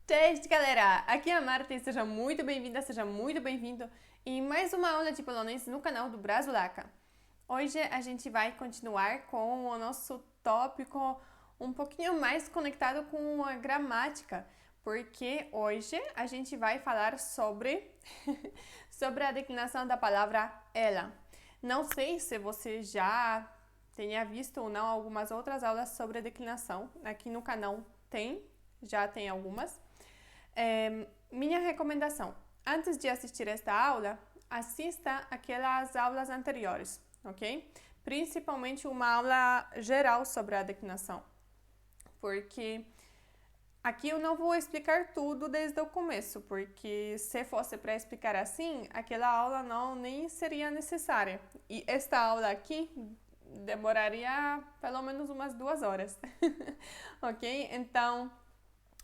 Cześć, galera! Aqui é a Marta e seja muito bem-vinda, seja muito bem-vindo em mais uma aula de polonês no canal do Brasulaca. Hoje a gente vai continuar com o nosso tópico um pouquinho mais conectado com a gramática, porque hoje a gente vai falar sobre, sobre a declinação da palavra ela. Não sei se você já tenha visto ou não algumas outras aulas sobre a declinação. Aqui no canal já tem algumas. Minha recomendação: antes de assistir esta aula, assista aquelas aulas anteriores, ok? Principalmente uma aula geral sobre a declinação, porque aqui eu não vou explicar tudo desde o começo, porque se fosse para explicar assim, aquela aula nem seria necessária. E esta aula aqui demoraria pelo menos umas 2 horas, ok? Então,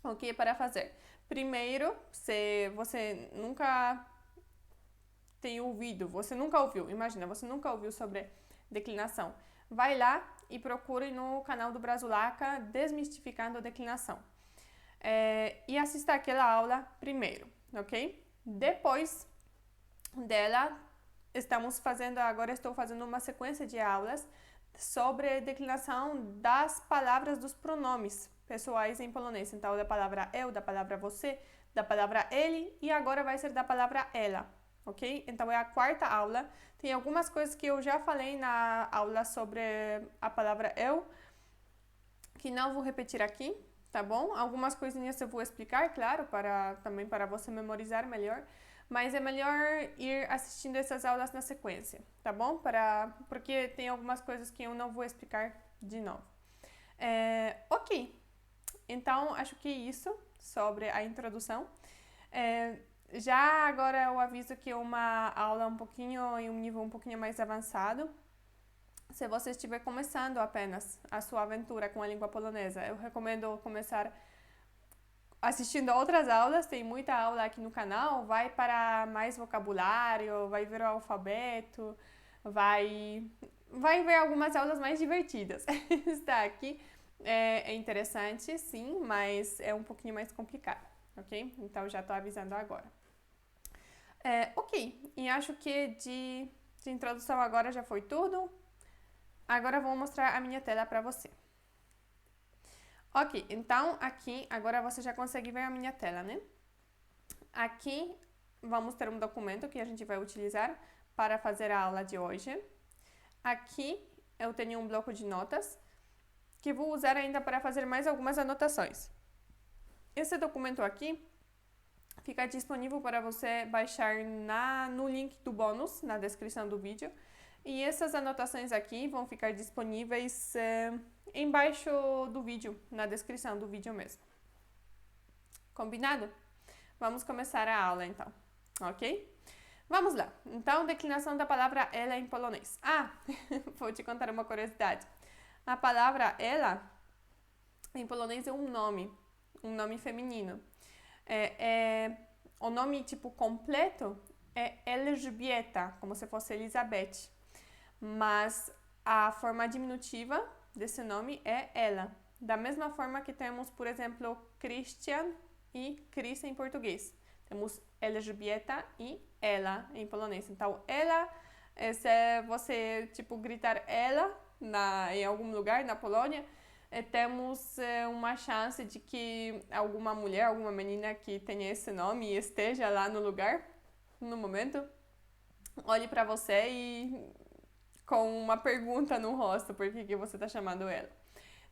o que para fazer? Primeiro, se você nunca tem ouvido, você nunca ouviu, imagina, você nunca ouviu sobre declinação, vai lá e procure no canal do Brasulaca Desmistificando a Declinação. E assista aquela aula primeiro, ok? Depois dela, agora estou fazendo uma sequência de aulas sobre declinação das palavras dos pronomes pessoais em polonês. Então, da palavra eu, da palavra você, da palavra ele e agora vai ser da palavra ela, ok? Então, é a quarta aula. Tem algumas coisas que eu já falei na aula sobre a palavra eu, que não vou repetir aqui, tá bom? Algumas coisinhas eu vou explicar, claro, também para você memorizar melhor. Mas é melhor ir assistindo essas aulas na sequência, tá bom? Porque tem algumas coisas que eu não vou explicar de novo. Ok, então acho que isso sobre a introdução. Já agora eu aviso que é uma aula em um nível um pouquinho mais avançado. Se você estiver começando apenas a sua aventura com a língua polonesa, eu recomendo começar assistindo outras aulas, tem muita aula aqui no canal, vai para mais vocabulário, vai ver o alfabeto, vai ver algumas aulas mais divertidas. Está aqui é interessante, sim, mas é um pouquinho mais complicado, ok? Então já estou avisando agora. Ok, e acho que de introdução agora já foi tudo. Agora vou mostrar a minha tela para você. Ok, então aqui agora você já consegue ver a minha tela, né? Aqui vamos ter um documento que a gente vai utilizar para fazer a aula de hoje. Aqui eu tenho um bloco de notas que vou usar ainda para fazer mais algumas anotações. Esse documento aqui fica disponível para você baixar no link do bônus, na descrição do vídeo. E essas anotações aqui vão ficar disponíveis embaixo do vídeo, na descrição do vídeo mesmo. Combinado? Vamos começar a aula então, ok? Vamos lá. Então, declinação da palavra ela em polonês. Vou te contar uma curiosidade. A palavra ela em polonês é um nome feminino. O nome tipo completo é Elżbieta, como se fosse Elizabeth. Mas a forma diminutiva desse nome é ela. Da mesma forma que temos, por exemplo, Christian e Chris em português. Temos Elżbieta e ela em polonês. Então, ela, se você tipo gritar ela em algum lugar na Polônia, temos uma chance de que alguma mulher, alguma menina que tenha esse nome e esteja lá no lugar, no momento, olhe para você e com uma pergunta no rosto, por que você está chamando ela,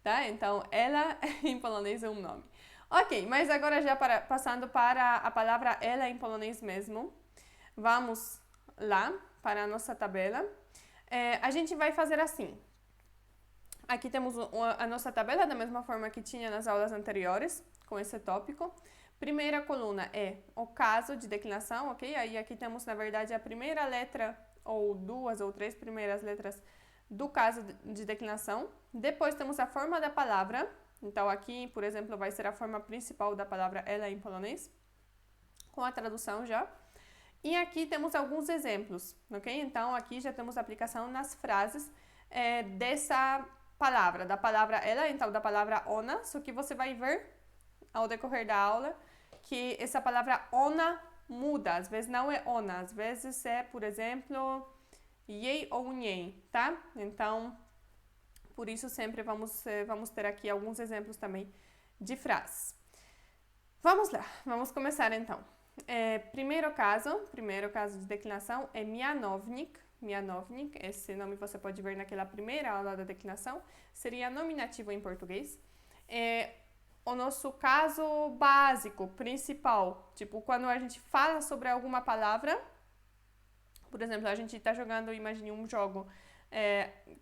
tá? Então, ela em polonês é um nome. Ok, mas agora já passando para a palavra ela em polonês mesmo, vamos lá para a nossa tabela. A gente vai fazer assim. Aqui temos a nossa tabela da mesma forma que tinha nas aulas anteriores, com esse tópico. Primeira coluna é o caso de declinação, ok? Aí aqui temos, na verdade, a primeira letra ou 2 ou 3 primeiras letras do caso de declinação. Depois temos a forma da palavra. Então aqui, por exemplo, vai ser a forma principal da palavra ela em polonês, com a tradução já. E aqui temos alguns exemplos, ok? Então aqui já temos a aplicação nas frases dessa palavra, da palavra ela, então da palavra ona, só que você vai ver ao decorrer da aula que essa palavra ona muda. Às vezes não é ona, às vezes é, por exemplo, yei ou nhei, tá? Então, por isso sempre vamos ter aqui alguns exemplos também de frases. Vamos lá, vamos começar então. Primeiro caso de declinação é mianownik. Mianownik, esse nome você pode ver naquela primeira aula da declinação, seria nominativo em português. O nosso caso básico, principal, tipo quando a gente fala sobre alguma palavra, por exemplo, a gente está jogando, imagine um jogo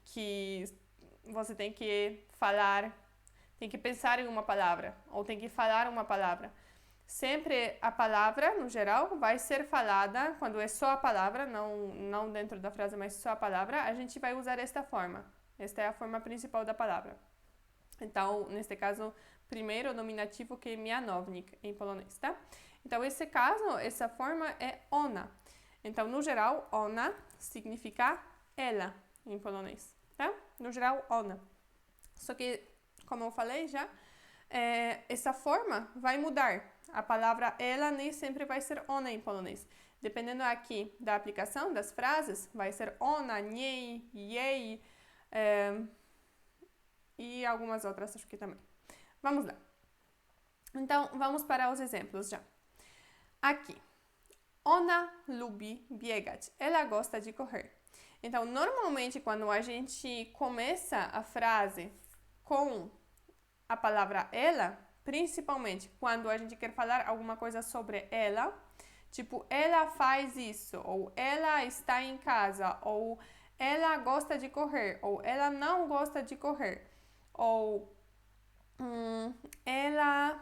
que você tem que falar, tem que pensar em uma palavra, ou tem que falar uma palavra. Sempre a palavra, no geral, vai ser falada, quando é só a palavra, não dentro da frase, mas só a palavra, a gente vai usar esta forma. Esta é a forma principal da palavra. Então, neste caso, primeiro o nominativo que é mianownik em polonês, tá? Então, esse caso, essa forma é ona. Então, no geral, ona significa ela em polonês, tá? No geral, ona. Só que, como eu falei já, essa forma vai mudar. A palavra ela nem sempre vai ser ona em polonês. Dependendo aqui da aplicação das frases, vai ser ona, nhei, jej e algumas outras acho que também. Vamos lá. Então, vamos para os exemplos já. Aqui. Ona lubi biegać. Ela gosta de correr. Então, normalmente, quando a gente começa a frase com a palavra ela, principalmente quando a gente quer falar alguma coisa sobre ela, tipo, ela faz isso, ou ela está em casa, ou ela gosta de correr, ou ela não gosta de correr, ou ela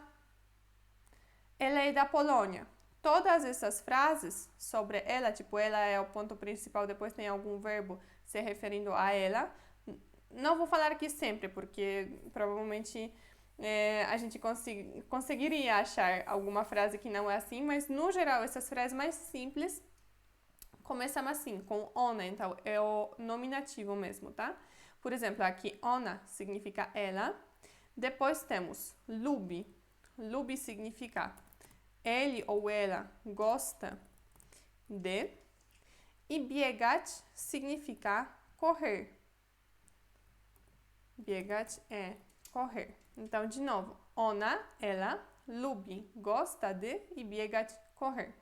é da Polônia. Todas essas frases sobre ela, tipo, ela é o ponto principal, depois tem algum verbo se referindo a ela. Não vou falar aqui sempre, porque provavelmente a gente conseguiria achar alguma frase que não é assim, mas no geral, essas frases mais simples começam assim, com ona, então é o nominativo mesmo, tá? Por exemplo, aqui ona significa ela, depois temos lubi. Lubi significa ele ou ela gosta de, e biegać significa correr. Biegać é correr. Então, de novo, ona, ela, lubi, gosta de, e biegać, correr.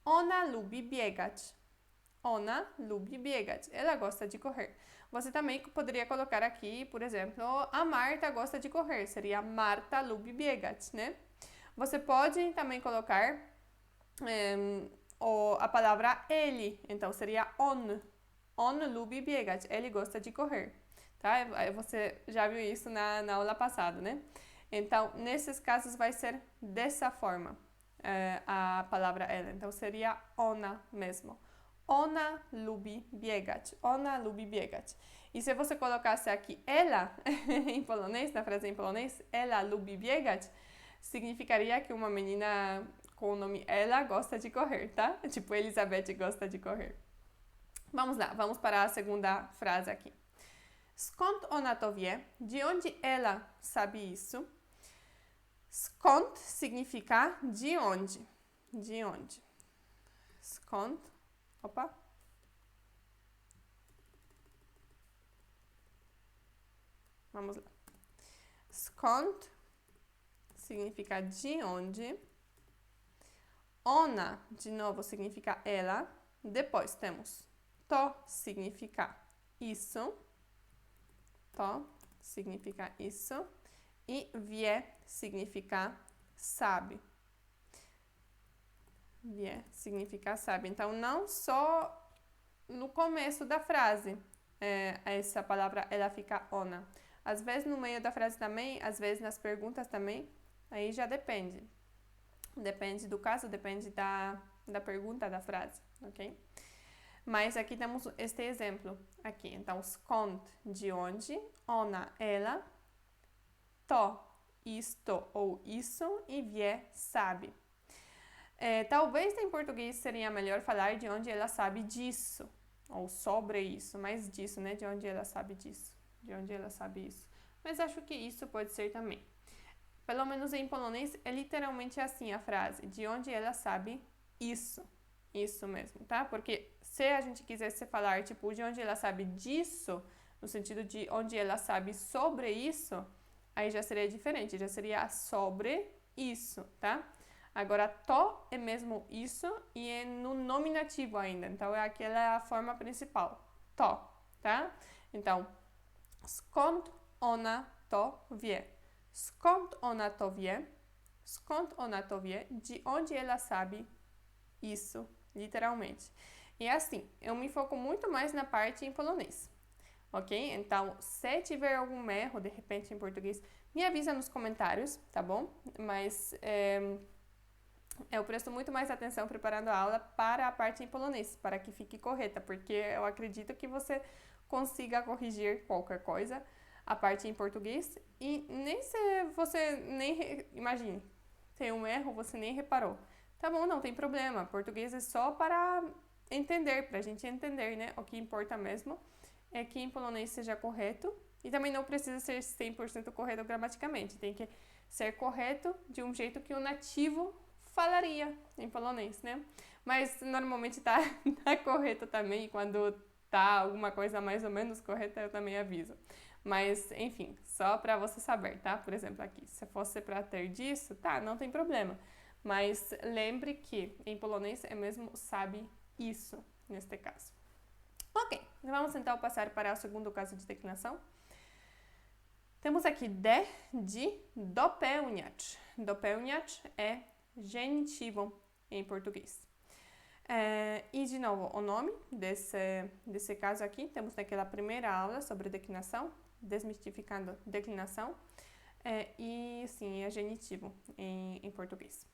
Ona lubi biegać. Ona lubi biegać. Ela gosta de correr. Você também poderia colocar aqui, por exemplo, a Marta gosta de correr. Seria Marta lubi biegać, né? Você pode também colocar a palavra ele. Então, seria on. On lubi biegać. Ele gosta de correr. Tá? Você já viu isso na aula passada, né? Então, nesses casos vai ser dessa forma a palavra ela. Então, seria ona mesmo. Ona lubi biegać. Ona lubi biegać. E se você colocasse aqui ela em polonês, na frase em polonês, ela lubi biegać, significaria que uma menina com o nome ela gosta de correr, tá? Tipo, Elizabeth gosta de correr. Vamos lá, vamos para a segunda frase aqui. Skąd ona to wie? De onde ela sabe isso? Skąd significa de onde. De onde. Skąd. Opa. Vamos lá. Skąd significa de onde. Ona, de novo, significa ela. Depois temos to significa isso. To significa isso. E wie significa sabe. Wie significa sabe. Então, não só no começo da frase essa palavra ela fica ona. Às vezes no meio da frase também, às vezes nas perguntas também. Aí já depende. Depende do caso, depende da pergunta, da frase, ok? Mas aqui temos este exemplo aqui. Então, skąd, de onde, ona, ela, to, isto ou isso, e wie, sabe. Talvez em português seria melhor falar de onde ela sabe disso, ou sobre isso, mas disso, né? De onde ela sabe disso, de onde ela sabe isso. Mas acho que isso pode ser também. Pelo menos em polonês, é literalmente assim a frase. De onde ela sabe isso? Isso mesmo, tá? Porque se a gente quisesse falar, tipo, de onde ela sabe disso, no sentido de onde ela sabe sobre isso, aí já seria diferente, já seria sobre isso, tá? Agora, to é mesmo isso e é no nominativo ainda, então é aquela forma principal, to, tá? Então, skąd ona to wie? Skąd ona to wie? Skąd ona to wie? De onde ela sabe isso, literalmente. E assim, eu me foco muito mais na parte em polonês, ok? Então, se tiver algum erro, de repente, em português, me avisa nos comentários, tá bom? Mas eu presto muito mais atenção preparando a aula para a parte em polonês, para que fique correta, porque eu acredito que você consiga corrigir qualquer coisa, a parte em português, e nem se você nem imagine, tem um erro, você nem reparou. Tá bom, não tem problema. Português é só para entender, para a gente entender, né? O que importa mesmo é que em polonês seja correto e também não precisa ser 100% correto gramaticamente. Tem que ser correto de um jeito que o nativo falaria em polonês, né? Mas normalmente tá correto também. Quando tá alguma coisa mais ou menos correta, eu também aviso. Mas, enfim, só para você saber, tá? Por exemplo, aqui, se fosse para ter disso, tá, não tem problema. Mas lembre que em polonês é mesmo sabe isso, neste caso. Ok, vamos então passar para o segundo caso de declinação. Temos aqui de dopełniać. Dopełniać é genitivo em português. E de novo, o nome desse caso aqui, temos naquela primeira aula sobre declinação, desmistificando declinação, e sim, é genitivo em português.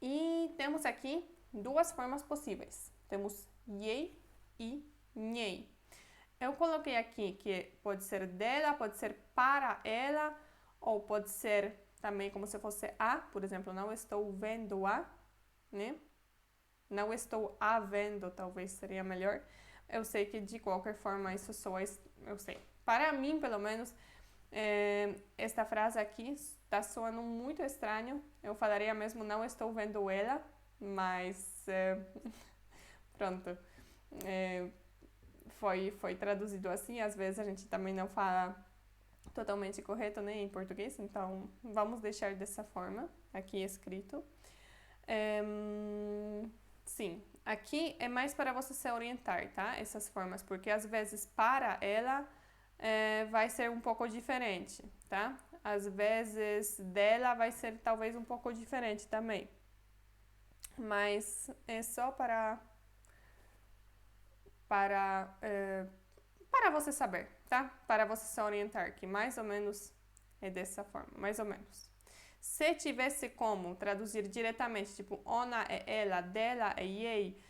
E temos aqui duas formas possíveis. Temos jej e njej. Eu coloquei aqui que pode ser dela, pode ser para ela, ou pode ser também como se fosse a, por exemplo, não estou vendo a, né? Não estou a vendo, talvez seria melhor. Eu sei que de qualquer forma isso soa, eu sei. Para mim, pelo menos, esta frase aqui está soando muito estranho. Eu falaria mesmo não estou vendo ela, mas pronto. Foi traduzido assim. Às vezes a gente também não fala totalmente correto, né, em português, então vamos deixar dessa forma aqui escrito. Sim, aqui é mais para você se orientar, tá? Essas formas, porque às vezes para ela vai ser um pouco diferente, tá? Às vezes dela vai ser talvez um pouco diferente também. Mas é só para você saber, tá? Para você se orientar, que mais ou menos é dessa forma, mais ou menos. Se tivesse como traduzir diretamente, tipo, ona é ela, dela é jej,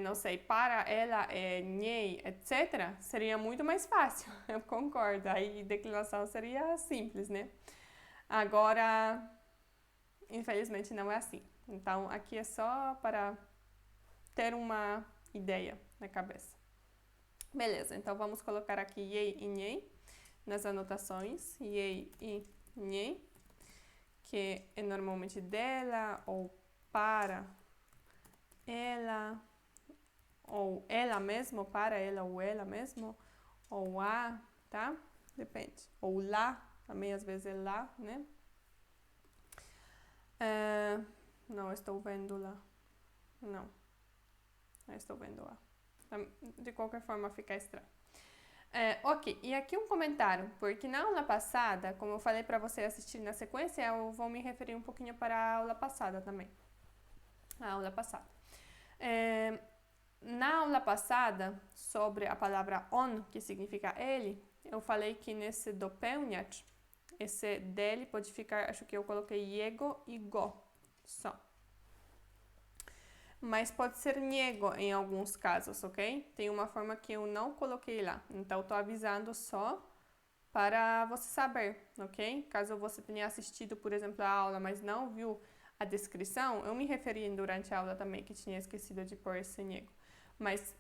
não sei, para ela é njej, etc., seria muito mais fácil, eu concordo. Aí declinação seria simples, né? Agora, infelizmente não é assim. Então, aqui é só para ter uma ideia na cabeça. Beleza, então vamos colocar aqui jej e njej nas anotações. Jej e njej, que é normalmente dela ou para ela, ou ela mesmo, para ela ou ela mesmo, ou a, tá? Depende. Ou lá, também às vezes é lá, né? Não estou vendo lá. Não estou vendo lá. De qualquer forma fica estranho. Ok, e aqui um comentário, porque na aula passada, como eu falei para você assistir na sequência, eu vou me referir um pouquinho para a aula passada também. A aula passada. Na aula passada, sobre a palavra on, que significa ele, eu falei que nesse dopełniać, esse dele pode ficar, acho que eu coloquei jego e go, só. Mas pode ser niego em alguns casos, ok? Tem uma forma que eu não coloquei lá, então estou avisando só para você saber, ok? Caso você tenha assistido, por exemplo, a aula, mas não viu a descrição, eu me referi durante a aula também que tinha esquecido de pôr esse niego. Mas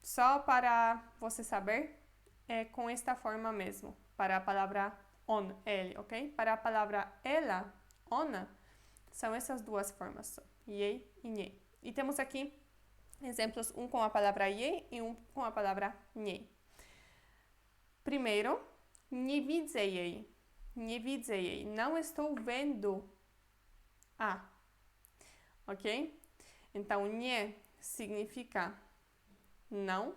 só para você saber, é com esta forma mesmo, para a palavra on, ele, ok? Para a palavra ela, ona, são essas duas formas só, jej e nje. E temos aqui exemplos, um com a palavra jej e um com a palavra nje. Primeiro, nie widzę jej. Nie widzę jej. Não estou vendo a. Ok? Então, nie significa não.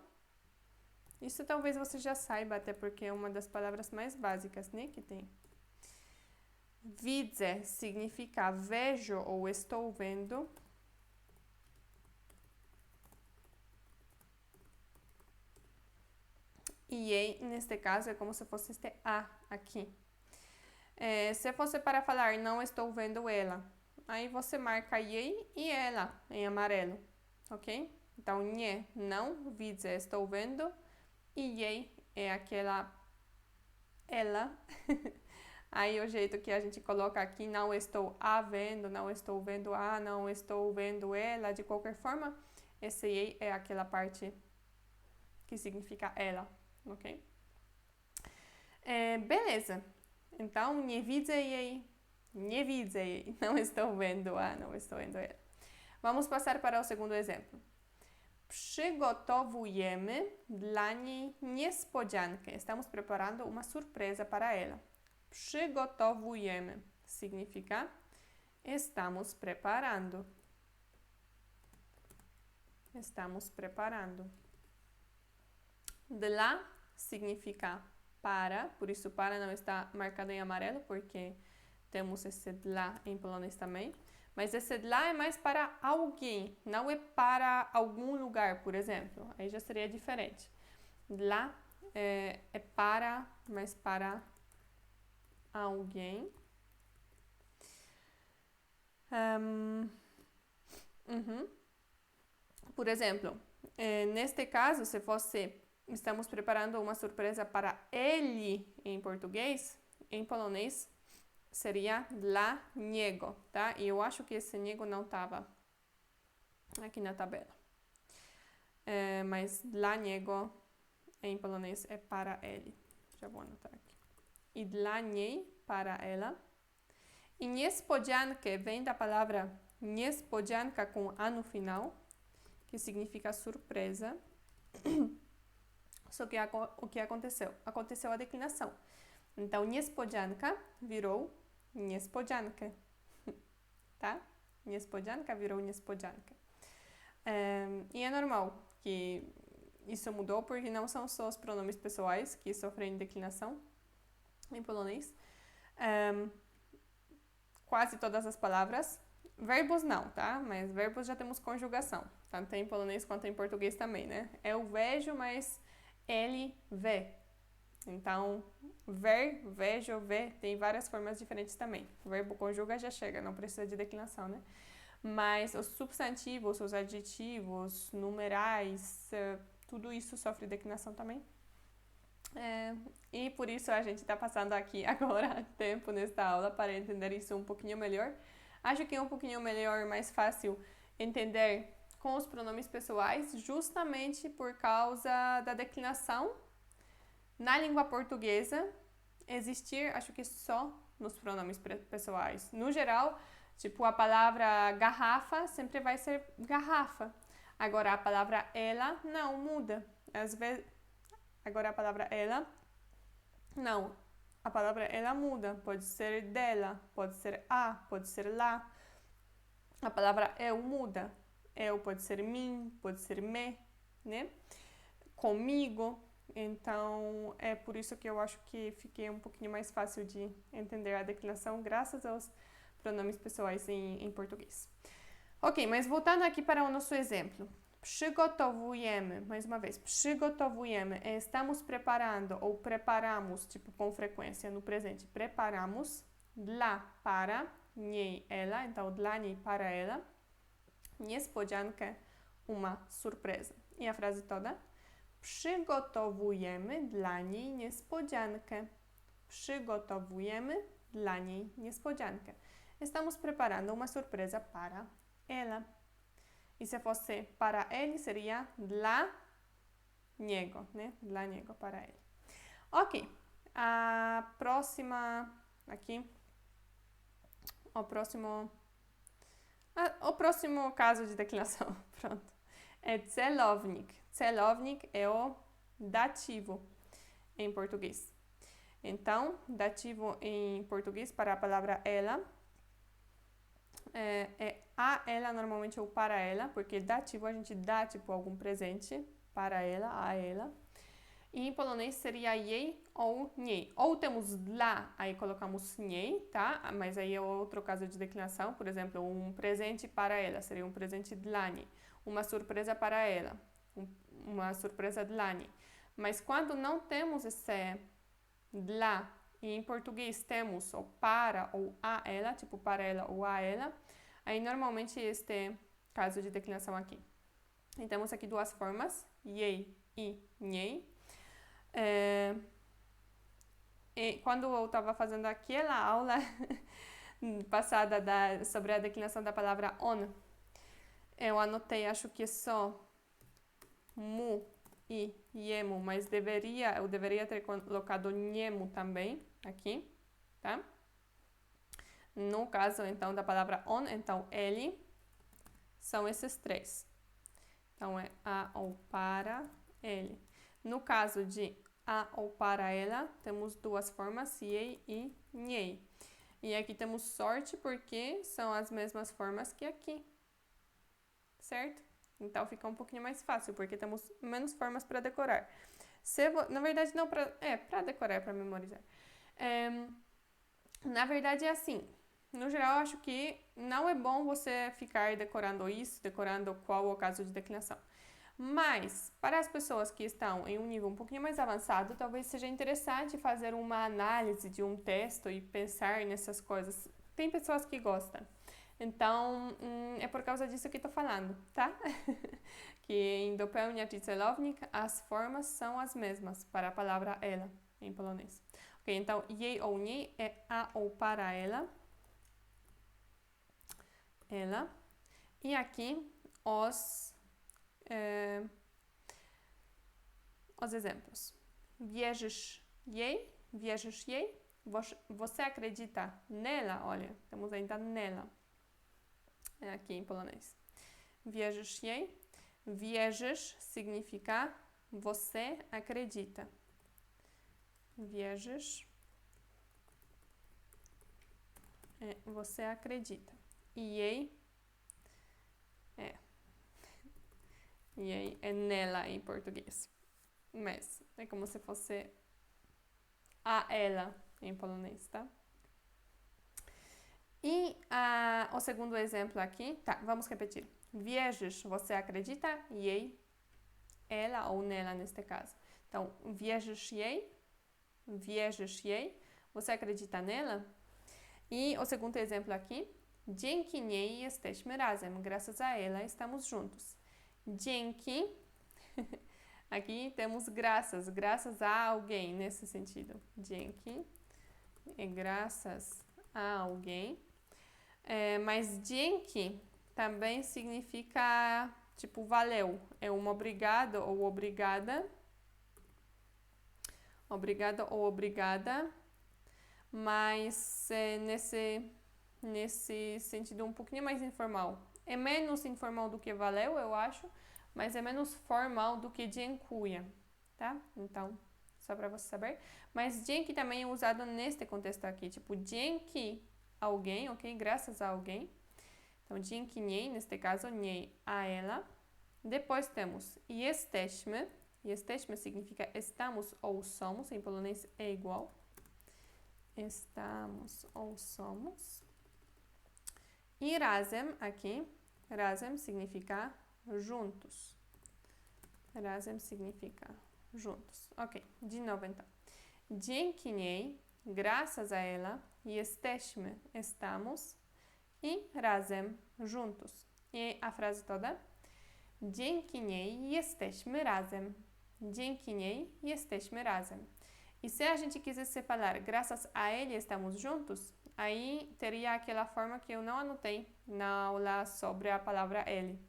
Isso talvez você já saiba, até porque é uma das palavras mais básicas, né, que tem. Widzę significa vejo ou estou vendo. E ei, neste caso, é como se fosse este a aqui. Se fosse para falar não estou vendo ela, aí você marca jej e ela em amarelo, ok? Então, nie, não, widzę, estou vendo, e jej é aquela ela. Aí o jeito que a gente coloca aqui, não estou a vendo, não estou vendo a, não estou vendo ela, de qualquer forma, esse jej é aquela parte que significa ela, ok? Beleza. Então, nie widzę jej, nie widzę jej, não estou vendo a, não estou vendo ela. Vamos passar para o segundo exemplo. Przygotowujemy dla niej niespodziankę. Estamos preparando uma surpresa para ela. Przygotowujemy significa estamos preparando. Estamos preparando. Dla significa para, por isso para não está marcado em amarelo, porque temos esse dla em polonês também. Mas esse dla é mais para alguém, não é para algum lugar, por exemplo. Aí já seria diferente. Dla é para, mas para alguém. Por exemplo, neste caso, se fosse estamos preparando uma surpresa para ele em português, em polonês seria dla niego, tá? E eu acho que esse niego não estava aqui na tabela. Mas dla niego em polonês é para ele. Já vou anotar aqui. E dla niej, para ela. E niespodziankę vem da palavra niespodzianka com a no final, que significa surpresa. Só que o que aconteceu? Aconteceu a declinação. Então, niespodzianka virou niespodziankę. Tá? Niespodzianka virou niespodziankę. E é normal que isso mudou, porque não são só os pronomes pessoais que sofrem declinação em polonês. Quase todas as palavras. Verbos não, tá? Mas verbos já temos conjugação. Tanto em polonês quanto em português também, né? Eu vejo, mas ele vê. Então, ver, vejo, ver, tem várias formas diferentes também. O verbo conjuga já chega, não precisa de declinação, né? Mas os substantivos, os adjetivos, numerais, tudo isso sofre declinação também. E por isso a gente está passando aqui agora tempo nesta aula para entender isso um pouquinho melhor. Acho que é um pouquinho melhor, mais fácil entender com os pronomes pessoais, justamente por causa da declinação na língua portuguesa existir, acho que só nos pronomes pessoais. No geral, tipo, a palavra garrafa sempre vai ser garrafa. Agora, a palavra ela não muda. Às vezes, agora a palavra ela, não. A palavra ela muda. Pode ser dela, pode ser a, pode ser lá. A palavra eu muda. Eu pode ser mim, pode ser me, né? Comigo. Então, é por isso que eu acho que fiquei um pouquinho mais fácil de entender a declinação, graças aos pronomes pessoais em português. Ok, mas voltando aqui para o nosso exemplo. Przygotowujemy, mais uma vez, przygotowujemy, estamos preparando ou preparamos, tipo com frequência no presente, preparamos dla, para, niej, ela, então dla niej, para ela, niespodziankę, uma surpresa. E a frase toda? Przygotowujemy dla niej niespodziankę. Przygotowujemy dla niej niespodziankę. Estamos preparando uma surpresa para ela. E se fosse para ele, seria dla niego, né? Dla niego, para ele. Ok. A próxima, aqui, o próximo caso de declinação, pronto, é celownik. Celownik é o dativo em português. Então, dativo em português para a palavra ela é a ela normalmente ou para ela, porque dativo a gente dá tipo algum presente para ela, a ela. E em polonês seria jej ou niej. Ou temos dla, aí colocamos niej, tá? Mas aí é outro caso de declinação. Por exemplo, um presente para ela seria um presente dla niej. Uma surpresa para ela, uma surpresa dla niej. Mas quando não temos esse dla, e em português temos o para ou a ela, tipo para ela ou a ela, aí normalmente este caso de declinação aqui. E temos aqui duas formas, jej e niej. E quando eu estava fazendo aquela aula passada sobre a declinação da palavra on, eu anotei, acho que só mu e yemu, mas eu deveria ter colocado nhemu também aqui, tá? No caso, então, da palavra on, então, ele, são esses três. Então, é a ou para ele. No caso de a ou para ela, temos duas formas, jej e niej. E aqui temos sorte porque são as mesmas formas que aqui, certo? Então fica um pouquinho mais fácil, porque temos menos formas para decorar. Na verdade, não para... para decorar, para memorizar. Na verdade, é assim. No geral, acho que não é bom você ficar decorando isso, decorando qual é o caso de declinação. Mas, para as pessoas que estão em um nível um pouquinho mais avançado, talvez seja interessante fazer uma análise de um texto e pensar nessas coisas. Tem pessoas que gostam. Então, é por causa disso que estou falando, tá? Que em dopełnia czy celownik as formas são as mesmas para a palavra ela, em polonês. Ok, então, jej ou niej é a ou para ela. Ela. E aqui, os exemplos. Wierzysz jej, você acredita nela, olha, temos ainda nela, aqui em polonês. Wierzysz jej, wierzysz significa você acredita. Wierzysz, você acredita. E jej, jej é nela em português. Mas é como se fosse a ela em polonês, tá? E o segundo exemplo aqui, tá, vamos repetir. Wierzysz, você acredita? Jej, ela ou nela neste caso. Então, wierzysz jej, você acredita nela? E o segundo exemplo aqui, dzięki niej jesteśmy razem, graças a ela estamos juntos. Dzięki, aqui temos graças a alguém, nesse sentido. Dzięki é graças a alguém. Mas dzięki também significa, tipo, valeu. É um obrigado ou obrigada. Obrigado ou obrigada. Mas nesse sentido um pouquinho mais informal. É menos informal do que valeu, eu acho, mas é menos formal do que dziękuję, tá? Então, só para você saber. Mas dzięki também é usado neste contexto aqui, tipo, dzięki alguém, ok? Graças a alguém. Então, dzięki niej, neste caso, niej a ela. Depois temos jesteśmy. Jesteśmy significa estamos ou somos, em polonês é igual. Estamos ou somos. E razem aqui, razem significa juntos. Razem significa juntos. Ok, de novo então. Dzięki niej, graças a ela, jesteśmy, estamos, e razem, juntos. E a frase toda? Dzięki niej jesteśmy razem. Dzięki niej jesteśmy razem. E se a gente quisesse falar graças a ele estamos juntos, aí teria aquela forma que eu não anotei na aula sobre a palavra ele.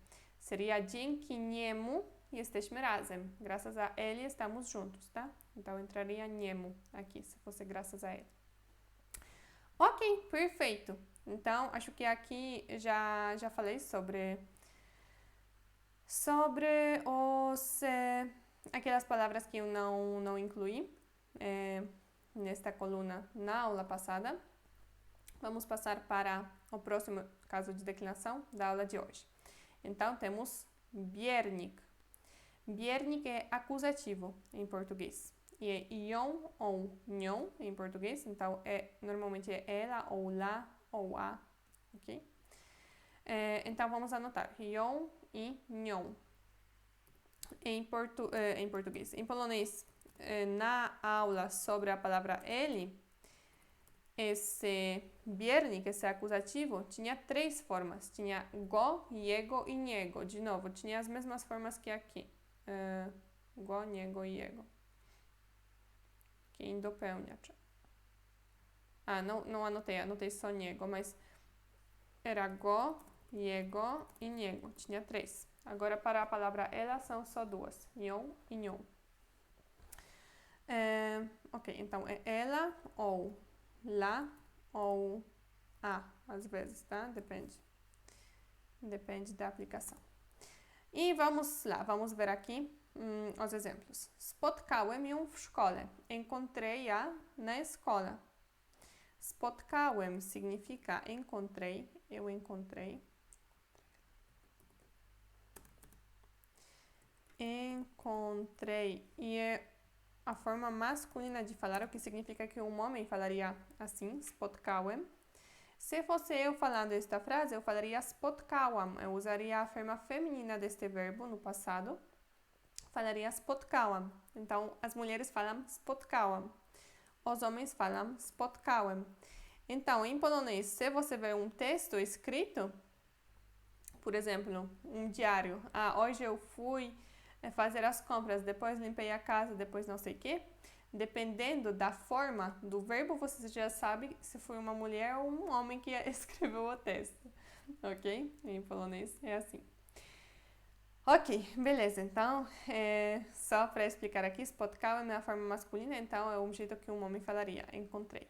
Seria dzięki niemu jesteśmy razem. Graças a ele estamos juntos, tá? Então, entraria niemu aqui, se fosse graças a ele. Ok, perfeito. Então, acho que aqui já falei sobre aquelas palavras que eu não incluí nesta coluna na aula passada. Vamos passar para o próximo caso de declinação da aula de hoje. Então, temos biernik. Biernik é acusativo em português. E é ion ou nhon em português. Então, normalmente é ela ou lá ou a, ok? Então, vamos anotar. Ion e nhon. Em português. Em polonês, na aula sobre a palavra ele, esse biernik, esse acusativo, tinha 3 formas. Tinha go, jego e niego. De novo, tinha as mesmas formas que aqui. Go, niego i jego. Quem dopełniacz. Não anotei só niego, mas era go, jego e niego. Tinha 3. Agora, para a palavra ela, são só 2. Nion e nhon. Ok, então é ela ou lá ou a, às vezes, tá? Depende da aplicação. I vamos lá, vamos ver aqui os exemplos. Spotkałem ją w szkole. Encontrei-a na escola. Spotkałem significa encontrei, eu encontrei. Encontrei. E é a forma masculina de falar, o que significa que um homem falaria assim, spotkałem. Se fosse eu falando esta frase, eu falaria spotkałam. Eu usaria a forma feminina deste verbo no passado. Falaria spotkałam. Então, as mulheres falam spotkałam. Os homens falam spotkałem. Então, em polonês, se você vê um texto escrito, por exemplo, um diário. Hoje eu fui fazer as compras, depois limpei a casa, depois não sei o quê. Dependendo da forma do verbo, você já sabe se foi uma mulher ou um homem que escreveu o texto, ok? Em polonês é assim. Ok, beleza. Então, só para explicar aqui, spotkałem é a forma masculina, então é um jeito que um homem falaria, encontrei.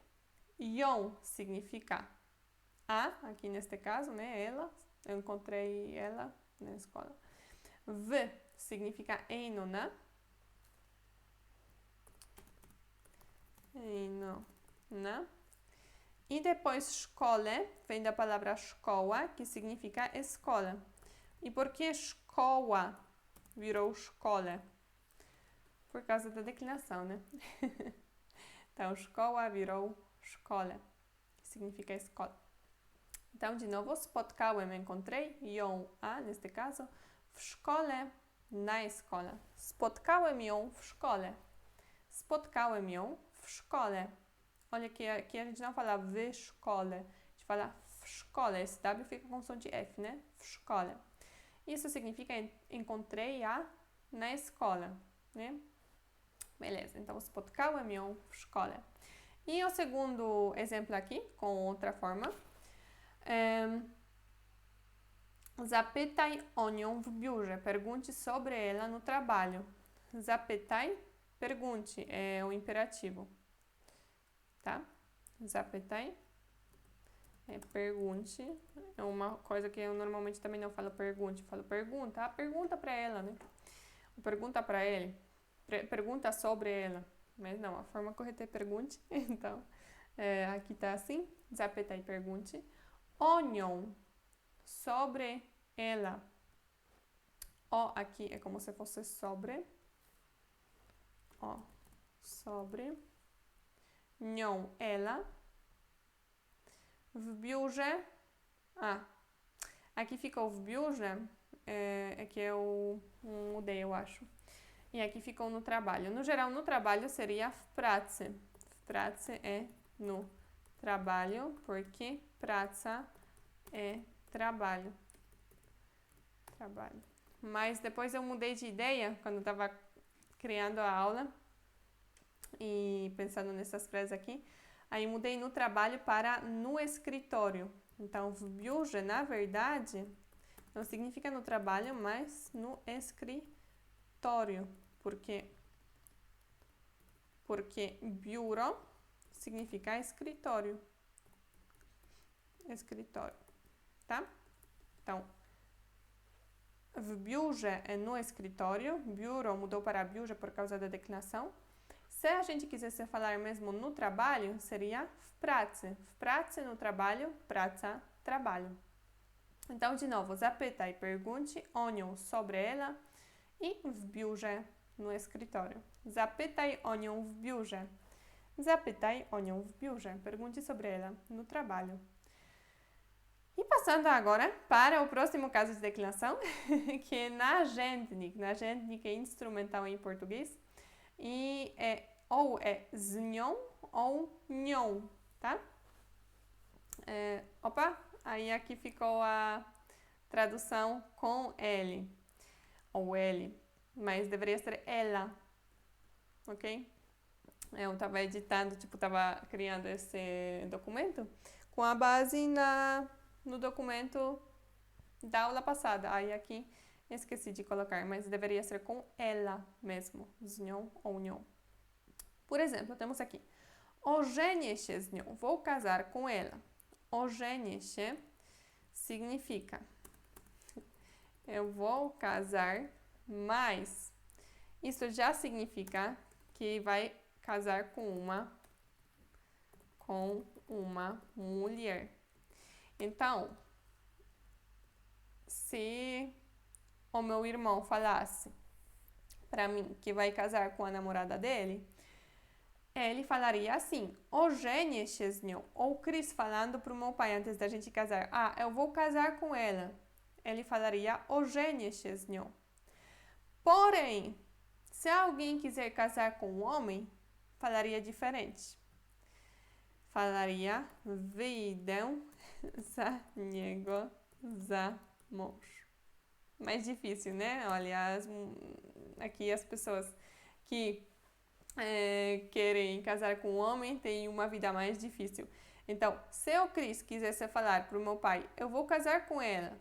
Ją significa a, aqui neste caso, né, ela, eu encontrei ela na escola. W significa na. E depois szkole vem da palavra szkoła, que significa escola. E por que szkoła virou szkole? Por causa da declinação, né? Então, szkoła virou szkole, que significa escola. Então, de novo, spotkałem, encontrei, ją, a, neste caso, w szkole, na escola. Spotkałem ją w szkole. Spotkałem ją w szkole. Olha que aqui a gente não fala w szkole, a gente fala w szkole. Esse W fica com som de F, né? W szkole. Isso significa encontrei a na escola, né? Beleza, então spotkałem ją w szkole. E o segundo exemplo aqui, com outra forma. Zapytaj o nią w biurze. Pergunte sobre ela no trabalho. Zapytaj, pergunte, é o imperativo. Tá? Zapytaj pergunte. É uma coisa que eu normalmente também não falo pergunte, falo pergunta. Pergunta pra ela, né? Pergunta pra ele. Pergunta sobre ela. Mas não, a forma correta é pergunte. Então, aqui tá assim. Zapytaj, pergunte. O nią, sobre ela. O aqui é como se fosse sobre. O, sobre. Nią, ela. W biurze. Aqui ficou w biurze. É que eu mudei, eu acho. E aqui ficou no trabalho. No geral, no trabalho seria w pracy. W pracy é no trabalho, porque praca é trabalho. Mas depois eu mudei de ideia quando eu estava criando a aula e pensando nessas frases aqui. Aí mudei no trabalho para no escritório. Então, w biurze, na verdade, não significa no trabalho, mas no escritório. Porque porque biuro significa escritório. Escritório, tá? Então, w biurze é no escritório, biuro mudou para biurze por causa da declinação. Se a gente quisesse falar mesmo no trabalho, seria w pracy. W pracy no trabalho, praca, trabalho. Então, de novo, zapytaj, pergunte o nią, sobre ela, i w biurze, no escritório. Zapytaj o nią w biurze. Zapytaj o nią w biurze. Pergunte sobre ela no trabalho. E passando agora para o próximo caso de declinação, que é narzędnik. Narzędnik é instrumental em português. E ou é z nią ou nią, tá? Aí aqui ficou a tradução com L ou L, mas deveria ser ela, ok? Eu estava editando, estava criando esse documento com a base no documento da aula passada. Aí aqui esqueci de colocar, mas deveria ser com ela mesmo, z nią ou nią. Por exemplo, temos aqui, ożenię się z nią, vou casar com ela. Ożenię się significa, eu vou casar, mas isso já significa que vai casar com uma mulher. Então, se o meu irmão falasse para mim que vai casar com a namorada dele, ele falaria assim, ożenię się z nią. Ou Cris falando para o meu pai antes da gente casar, eu vou casar com ela. Ele falaria, ożenię się z nią. Porém, se alguém quiser casar com um homem, falaria diferente. Falaria, wyjdę za niego za mąż. Mais difícil, né? Olha, aqui as pessoas que querem casar com um homem têm uma vida mais difícil. Então, se o Cris quisesse falar para o meu pai, eu vou casar com ela,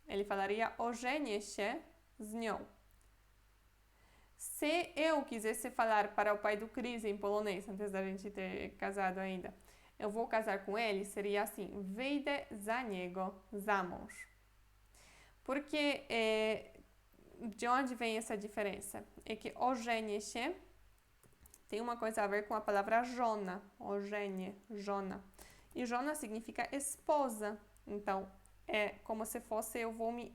ele falaria, ożenię się z nią. Se eu quisesse falar para o pai do Cris em polonês, antes da gente ter casado ainda, eu vou casar com ele, seria assim, wyjdę za niego za mąż. Porque de onde vem essa diferença? É que ożenię się tem uma coisa a ver com a palavra żona, ożenię, żona. E żona significa esposa. Então, é como se fosse eu vou me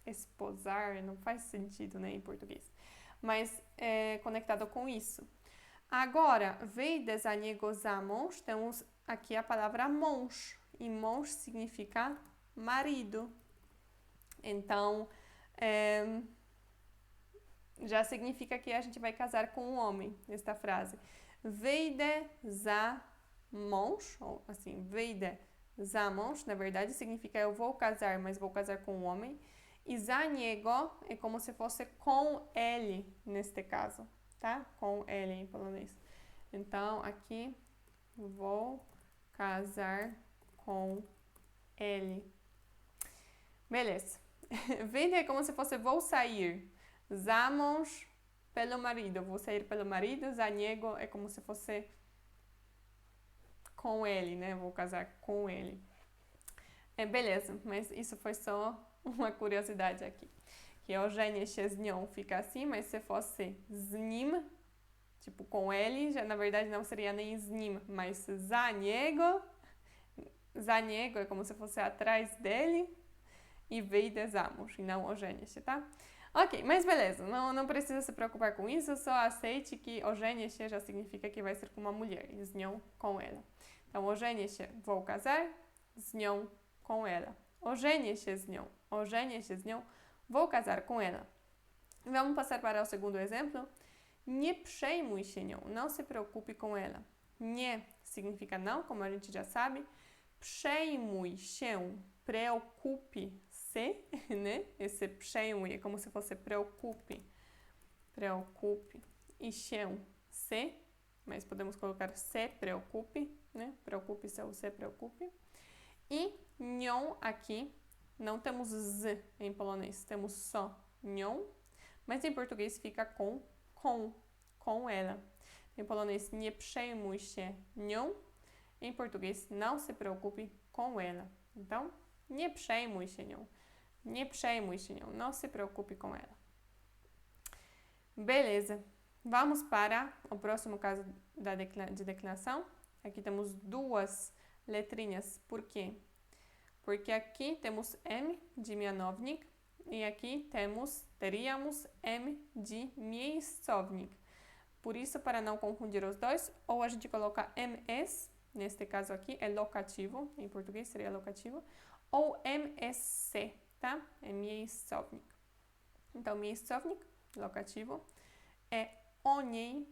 esposar, não faz sentido, né, em português. Mas é conectado com isso. Agora, wyjdę za niego za mąż, temos aqui a palavra mąż. E mąż significa marido. Então, já significa que a gente vai casar com um homem, esta frase. Wyjdę za mąż, ou assim, wyjdę za mąż, na verdade significa eu vou casar, mas vou casar com um homem. E za niego é como se fosse com ele, neste caso, tá? Com ele em polonês. Então, aqui, vou casar com ele. Beleza. Wyjdę é como se fosse vou sair. Za mąż, pelo marido. Vou sair pelo marido. Za niego é como se fosse com ele, né? Vou casar com ele. Beleza, mas isso foi só uma curiosidade aqui. Que ożenię się z nią fica assim, mas se fosse z nim, tipo com ele, já na verdade não seria nem z nim, mas za niego é como se fosse atrás dele, e wyjdę za mąż, e não ożenię się, tá? Ok, mas beleza, não precisa se preocupar com isso, só aceite que ożenię się já significa que vai ser com uma mulher, e z nią com ela. Então, ożenię się, vou casar, z nią com ela. Ożenię się z nią, vou casar com ela. Vamos passar para o segundo exemplo. Nie przejmuj się nią, não se preocupe com ela. Nie significa não, como a gente já sabe. Przejmuj się, preocupe-se, né? Esse przejmuj é como se fosse preocupe. Preocupe. E się, se, mas podemos colocar se preocupe, né? Preocupe-se ou se preocupe. E nią aqui, não temos z em polonês, temos só nią, mas em português fica com com ela. Em polonês, nie przejmuj się nią. Em português, não se preocupe com ela. Então, nie przejmuj się nią. Nie przejmuj się nią. Não se preocupe com ela. Beleza. Vamos para o próximo caso de declinação. Aqui temos duas letrinhas. Por quê? Porque aqui temos M de mianownik e aqui teríamos M de miejscownik. Por isso, para não confundir os dois, ou a gente coloca MS, neste caso aqui é locativo, em português seria locativo, ou MSC, tá? É miejscownik. Então, miejscownik, locativo, é o niej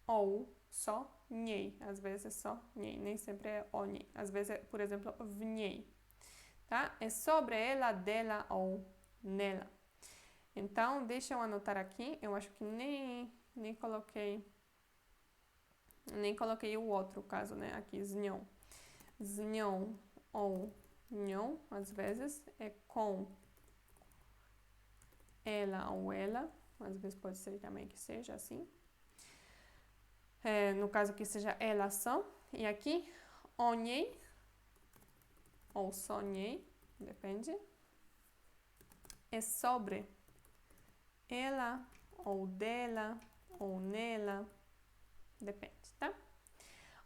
ou só niej. Às vezes é só niej, nem sempre é o niej. Às vezes é, por exemplo, w niej. Tá? É sobre ela, dela ou nela. Então, deixa eu anotar aqui. Eu acho que nem coloquei o outro caso, né? Aqui, z nią. Z nią ou nią, às vezes, é com ela ou ela. Às vezes pode ser também que seja assim. No caso que seja ela só. E aqui, o niej ou só niej, depende. É sobre ela ou dela ou nela, depende, tá?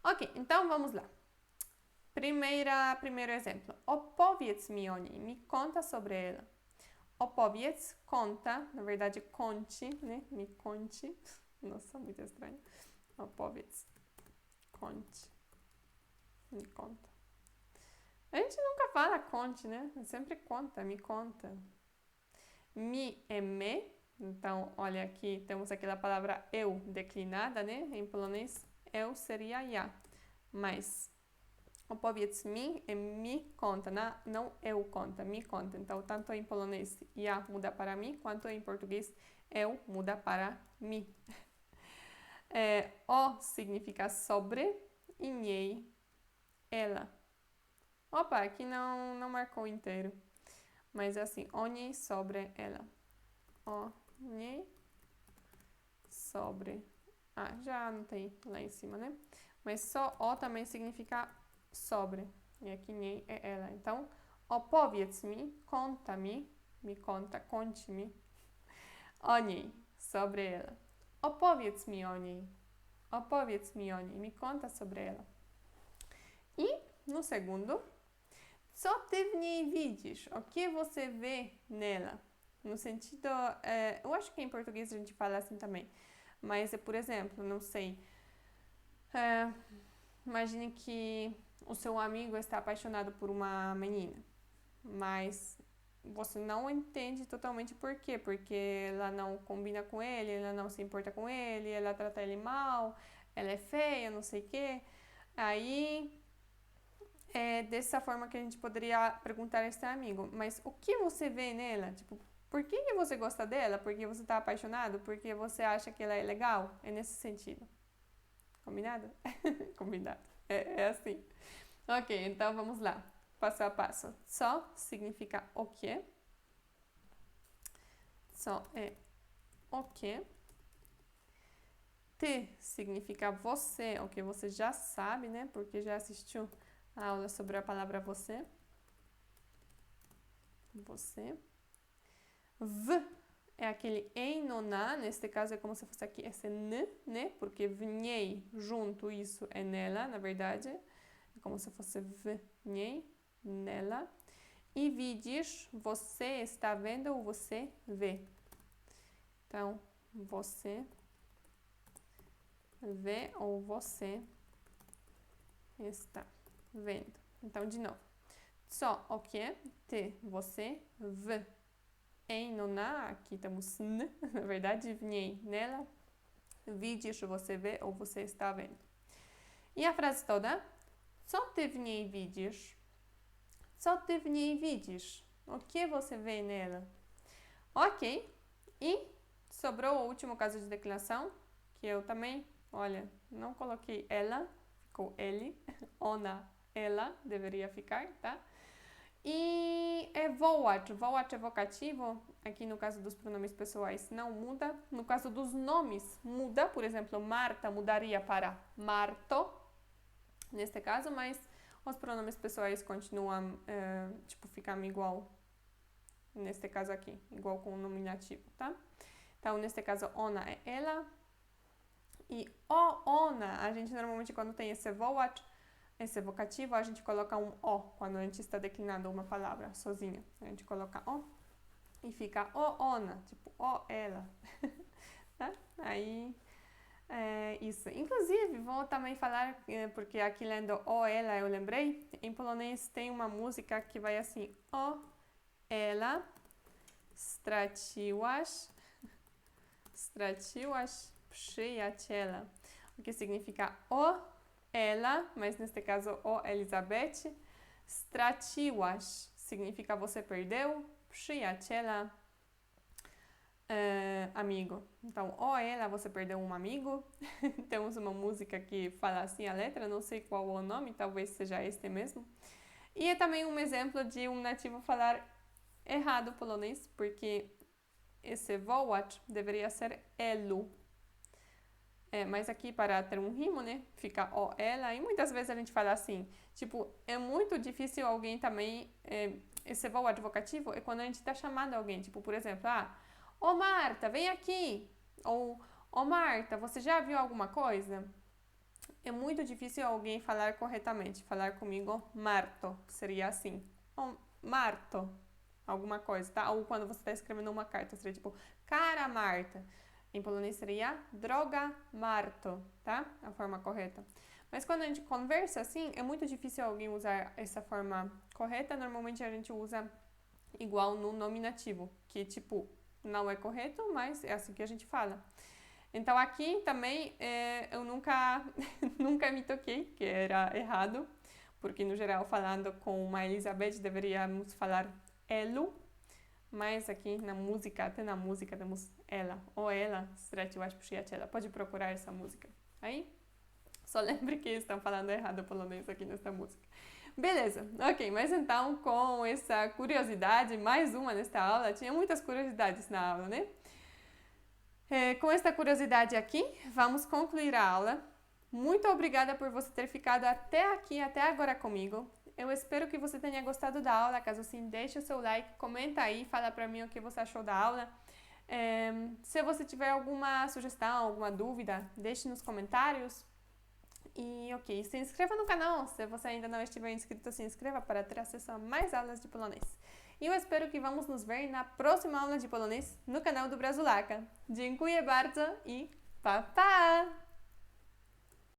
Ok, então vamos lá. Primeiro exemplo. Opowiedz mi o niej. Me conta sobre ela. Opowiedz, conta, na verdade conte, né? Me conte. Nossa, muito estranho. Opowiedz, conte, me conta. A gente nunca fala conte, né? Sempre conta, me conta. Mi é me. Então, olha aqui, temos aquela palavra eu declinada, né? Em polonês, eu seria ja. Mas opowiedz mi é me conta, não eu conta, me conta. Então, tanto em polonês ja muda para mi, quanto em português eu muda para mi. O significa sobre e niej, ela. Opa, aqui não marcou inteiro. Mas assim, o niej sobre ela. O niej sobre. Já anotei lá em cima, né? Mas só o também significa sobre. E aqui niej é ela. Então, opowiedz mi, conta-me, me conta, conte-me. O niej, sobre ela. Opowiedz mi o niej. Opowiedz mi o niej. Me conta sobre ela. E no segundo, co ty w niej widzisz? O que você vê nela? No sentido, eu acho que em português a gente fala assim também. Mas, por exemplo, não sei. Imagine que o seu amigo está apaixonado por uma menina. Mas você não entende totalmente por quê. Porque ela não combina com ele, ela não se importa com ele, ela trata ele mal, ela é feia, não sei o quê. Aí, é dessa forma que a gente poderia perguntar a esse amigo. Mas o que você vê nela? Tipo, por que você gosta dela? Porque você está apaixonado? Porque você acha que ela é legal? É nesse sentido. Combinado? Combinado. É assim. Ok, então vamos lá. Passo a passo. Só significa o que. Só é o que. Ty significa você, o que você já sabe, né? Porque já assistiu a aula sobre a palavra você. Você. V é aquele em no na, neste caso é como se fosse aqui esse n, né? Porque w niej, junto, isso é nela, na verdade. É como se fosse w niej, nela. E widzisz, você está vendo ou você vê. Então, você vê ou você está vendo. Então, de novo. Só o que, ty, você, v, em, no, na, aqui temos n, na verdade, w niej, nela. Widzisz, você vê ou você está vendo. E a frase toda? Co ty w niej widzisz? Co ty w niej widzisz? O que você vê nela? Ok. E sobrou o último caso de declinação, que eu também, olha, não coloquei ela, ficou ele, ona, ela, deveria ficar, tá? E é wołacz. Wołacz é vocativo. Aqui no caso dos pronomes pessoais não muda. No caso dos nomes muda. Por exemplo, Marta mudaria para Marto, neste caso, mas os pronomes pessoais continuam, ficam igual. Neste caso aqui, igual com o nominativo, tá? Então, neste caso, ona é ela. E ona, a gente normalmente quando tem esse wołacz, esse vocativo, a gente coloca um o quando a gente está declinando uma palavra sozinha. A gente coloca o e fica ona, tipo ela. Tá? Aí, isso. Inclusive, vou também falar, porque aqui lendo ela eu lembrei, em polonês tem uma música que vai assim, ela straciłaś przyjaciela, o que significa ela, mas neste caso Elizabeth, straciłaś significa você perdeu, przyjaciela, amigo. Então, ela, você perdeu um amigo. Temos uma música que fala assim a letra, não sei qual é o nome, talvez seja este mesmo. E é também um exemplo de um nativo falar errado o polonês, porque esse wołacz deveria ser elu. Mas aqui, para ter um rimo, né, fica ela, e muitas vezes a gente fala assim, tipo, é muito difícil alguém também, esse wołacz vocativo é quando a gente está chamando alguém, tipo, por exemplo, Marta, vem aqui, ou, Marta, você já viu alguma coisa? É muito difícil alguém falar corretamente, falar comigo, Marto, que seria assim, Marto, alguma coisa, tá? Ou quando você está escrevendo uma carta, seria tipo, cara Marta. Em polonês seria droga Marto, tá? A forma correta. Mas quando a gente conversa assim, é muito difícil alguém usar essa forma correta. Normalmente a gente usa igual no nominativo, que tipo, não é correto, mas é assim que a gente fala. Então aqui também eu nunca me toquei que era errado, porque no geral falando com uma Elizabeth deveríamos falar elu. Mas aqui na música, até na música temos ela, ela, straciłaś przyjaciela. Pode procurar essa música. Aí, só lembre que estão falando errado o polonês aqui nesta música. Beleza, ok, mas então com essa curiosidade, mais uma nesta aula, tinha muitas curiosidades na aula, né? Com esta curiosidade aqui, vamos concluir a aula. Muito obrigada por você ter ficado até aqui, até agora comigo. Eu espero que você tenha gostado da aula. Caso sim, deixe o seu like, comenta aí, fala pra mim o que você achou da aula. Se você tiver alguma sugestão, alguma dúvida, deixe nos comentários. E ok, se inscreva no canal. Se você ainda não estiver inscrito, se inscreva para ter acesso a mais aulas de polonês. E eu espero que vamos nos ver na próxima aula de polonês no canal do Brazulaca. Dziękuję bardzo i pa pa!